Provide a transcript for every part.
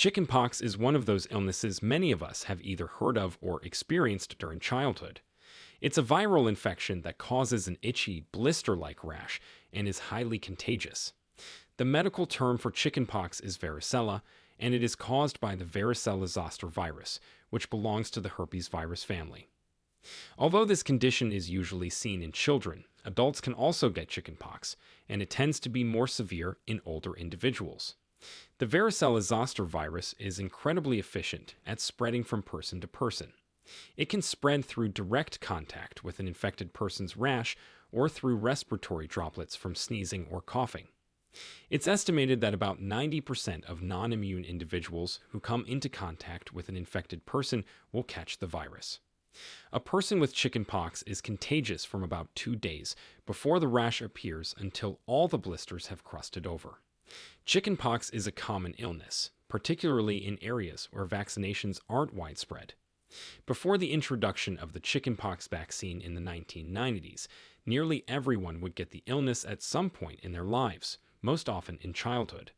Chickenpox is one of those illnesses many of us have either heard of or experienced during childhood. It's a viral infection that causes an itchy, blister-like rash and is highly contagious. The medical term for chickenpox is varicella, and it is caused by the varicella-zoster virus, which belongs to the herpesvirus family. Although this condition is usually seen in children, adults can also get chickenpox, and it tends to be more severe in older individuals. The varicella-zoster virus is incredibly efficient at spreading from person to person. It can spread through direct contact with an infected person's rash or through respiratory droplets from sneezing or coughing. It's estimated that about 90% of non-immune individuals who come into contact with an infected person will catch the virus. A person with chickenpox is contagious from about 2 days before the rash appears until all the blisters have crusted over. Chickenpox is a common illness, particularly in areas where vaccinations aren't widespread. Before the introduction of the chickenpox vaccine in the 1990s, nearly everyone would get the illness at some point in their lives, most often in childhood.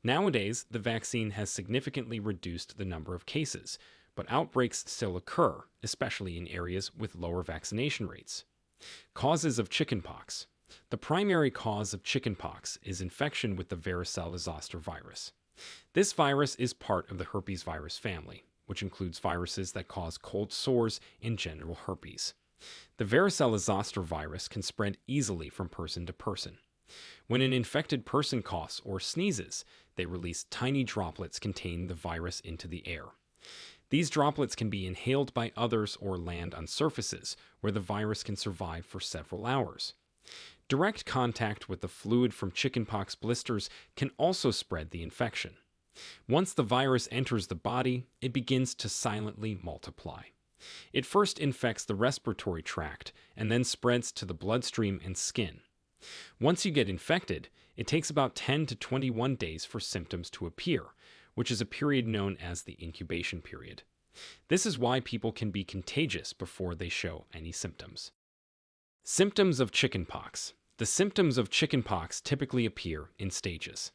Nowadays, the vaccine has significantly reduced the number of cases, but outbreaks still occur, especially in areas with lower vaccination rates. Causes of chickenpox. The primary cause of chickenpox is infection with the varicella-zoster virus. This virus is part of the herpesvirus family, which includes viruses that cause cold sores and genital herpes. The varicella-zoster virus can spread easily from person to person. When an infected person coughs or sneezes, they release tiny droplets containing the virus into the air. These droplets can be inhaled by others or land on surfaces where the virus can survive for several hours. Direct contact with the fluid from chickenpox blisters can also spread the infection. Once the virus enters the body, it begins to silently multiply. It first infects the respiratory tract and then spreads to the bloodstream and skin. Once you get infected, it takes about 10 to 21 days for symptoms to appear, which is a period known as the incubation period. This is why people can be contagious before they show any symptoms. Symptoms of chickenpox. The symptoms of chickenpox typically appear in stages.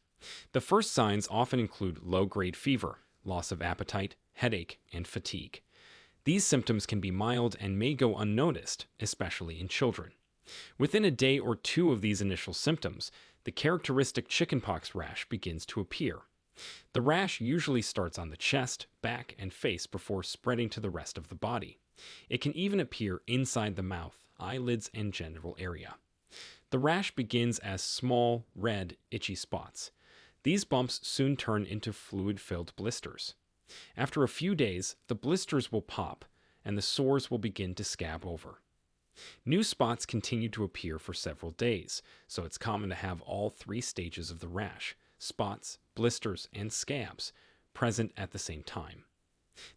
The first signs often include low-grade fever, loss of appetite, headache, and fatigue. These symptoms can be mild and may go unnoticed, especially in children. Within a day or two of these initial symptoms, the characteristic chickenpox rash begins to appear. The rash usually starts on the chest, back, and face before spreading to the rest of the body. It can even appear inside the mouth, eyelids, and genital area. The rash begins as small, red, itchy spots. These bumps soon turn into fluid-filled blisters. After a few days, the blisters will pop, and the sores will begin to scab over. New spots continue to appear for several days, so it's common to have all 3 stages of the rash, spots, blisters, and scabs, present at the same time.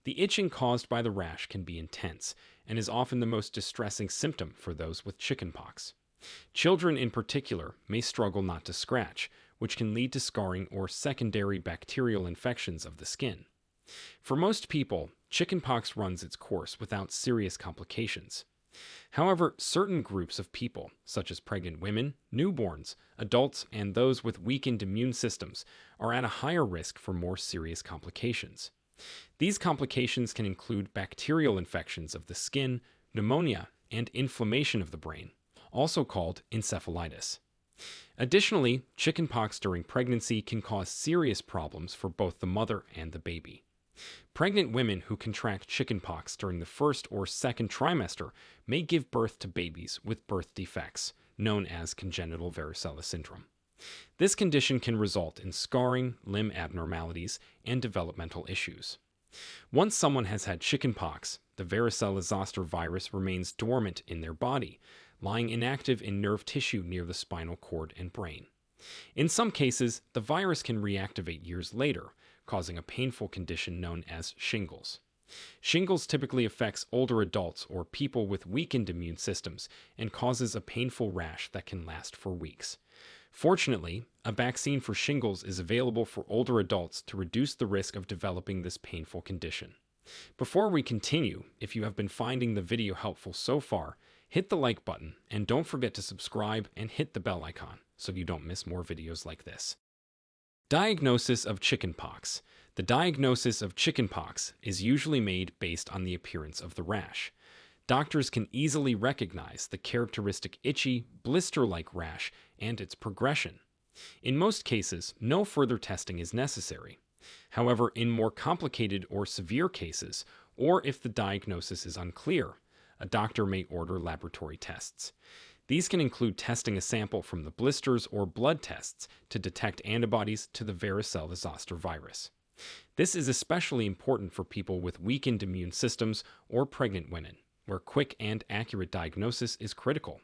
The itching caused by the rash can be intense and is often the most distressing symptom for those with chickenpox. Children in particular may struggle not to scratch, which can lead to scarring or secondary bacterial infections of the skin. For most people, chickenpox runs its course without serious complications. However, certain groups of people, such as pregnant women, newborns, adults, and those with weakened immune systems, are at a higher risk for more serious complications. These complications can include bacterial infections of the skin, pneumonia, and inflammation of the brain, also called encephalitis. Additionally, chickenpox during pregnancy can cause serious problems for both the mother and the baby. Pregnant women who contract chickenpox during the first or second trimester may give birth to babies with birth defects, known as congenital varicella syndrome. This condition can result in scarring, limb abnormalities, and developmental issues. Once someone has had chickenpox, the varicella-zoster virus remains dormant in their body, lying inactive in nerve tissue near the spinal cord and brain. In some cases, the virus can reactivate years later, causing a painful condition known as shingles. Shingles typically affects older adults or people with weakened immune systems and causes a painful rash that can last for weeks. Fortunately, a vaccine for shingles is available for older adults to reduce the risk of developing this painful condition. Before we continue, if you have been finding the video helpful so far, hit the like button and don't forget to subscribe and hit the bell icon so you don't miss more videos like this. Diagnosis of chickenpox. The diagnosis of chickenpox is usually made based on the appearance of the rash. Doctors can easily recognize the characteristic itchy, blister-like rash and its progression. In most cases, no further testing is necessary. However, in more complicated or severe cases, or if the diagnosis is unclear, a doctor may order laboratory tests. These can include testing a sample from the blisters or blood tests to detect antibodies to the varicella-zoster virus. This is especially important for people with weakened immune systems or pregnant women, where quick and accurate diagnosis is critical.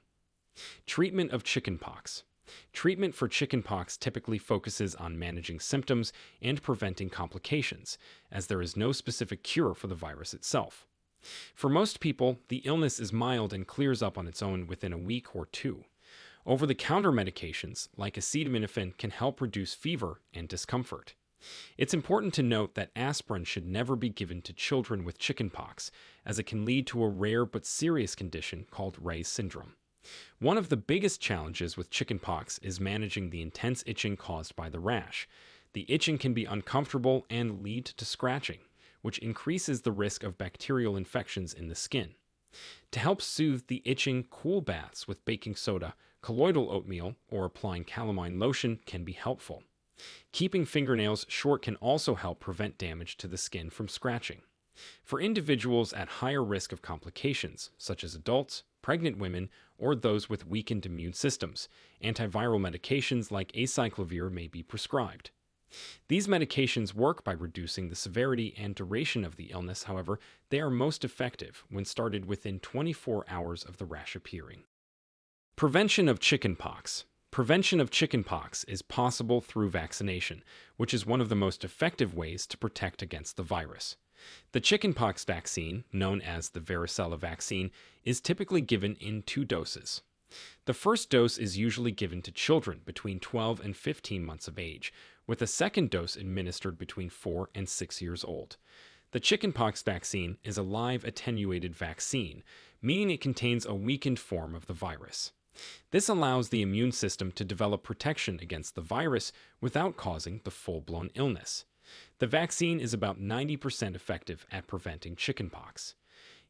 Treatment of chickenpox. Treatment for chickenpox typically focuses on managing symptoms and preventing complications, as there is no specific cure for the virus itself. For most people, the illness is mild and clears up on its own within a week or two. Over-the-counter medications, like acetaminophen, can help reduce fever and discomfort. It's important to note that aspirin should never be given to children with chickenpox, as it can lead to a rare but serious condition called Ray's syndrome. One of the biggest challenges with chickenpox is managing the intense itching caused by the rash. The itching can be uncomfortable and lead to scratching, which increases the risk of bacterial infections in the skin. To help soothe the itching, cool baths with baking soda, colloidal oatmeal, or applying calamine lotion can be helpful. Keeping fingernails short can also help prevent damage to the skin from scratching. For individuals at higher risk of complications, such as adults, pregnant women, or those with weakened immune systems, antiviral medications like acyclovir may be prescribed. These medications work by reducing the severity and duration of the illness. However, they are most effective when started within 24 hours of the rash appearing. Prevention of chickenpox. Prevention of chickenpox is possible through vaccination, which is one of the most effective ways to protect against the virus. The chickenpox vaccine, known as the varicella vaccine, is typically given in 2 doses. The first dose is usually given to children between 12 and 15 months of age, with a second dose administered between 4 and 6 years old. The chickenpox vaccine is a live attenuated vaccine, meaning it contains a weakened form of the virus. This allows the immune system to develop protection against the virus without causing the full-blown illness. The vaccine is about 90% effective at preventing chickenpox.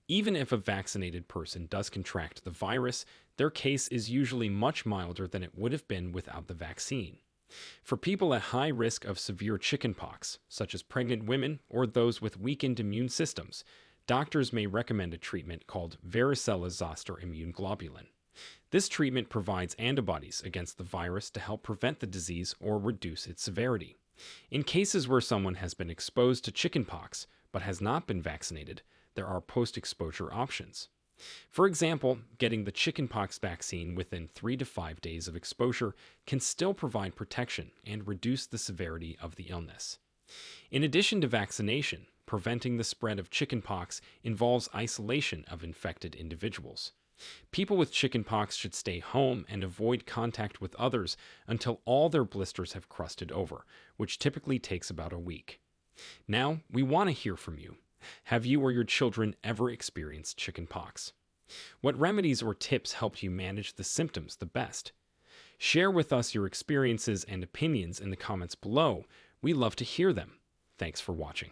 Even if a vaccinated person does contract the virus, their case is usually much milder than it would have been without the vaccine. For people at high risk of severe chickenpox, such as pregnant women or those with weakened immune systems, doctors may recommend a treatment called varicella-zoster immune globulin. This treatment provides antibodies against the virus to help prevent the disease or reduce its severity. In cases where someone has been exposed to chickenpox but has not been vaccinated, there are post-exposure options. For example, getting the chickenpox vaccine within 3 to 5 days of exposure can still provide protection and reduce the severity of the illness. In addition to vaccination, preventing the spread of chickenpox involves isolation of infected individuals. People with chickenpox should stay home and avoid contact with others until all their blisters have crusted over, which typically takes about a week. Now, we want to hear from you. Have you or your children ever experienced chickenpox? What remedies or tips helped you manage the symptoms the best? Share with us your experiences and opinions in the comments below. We love to hear them. Thanks for watching.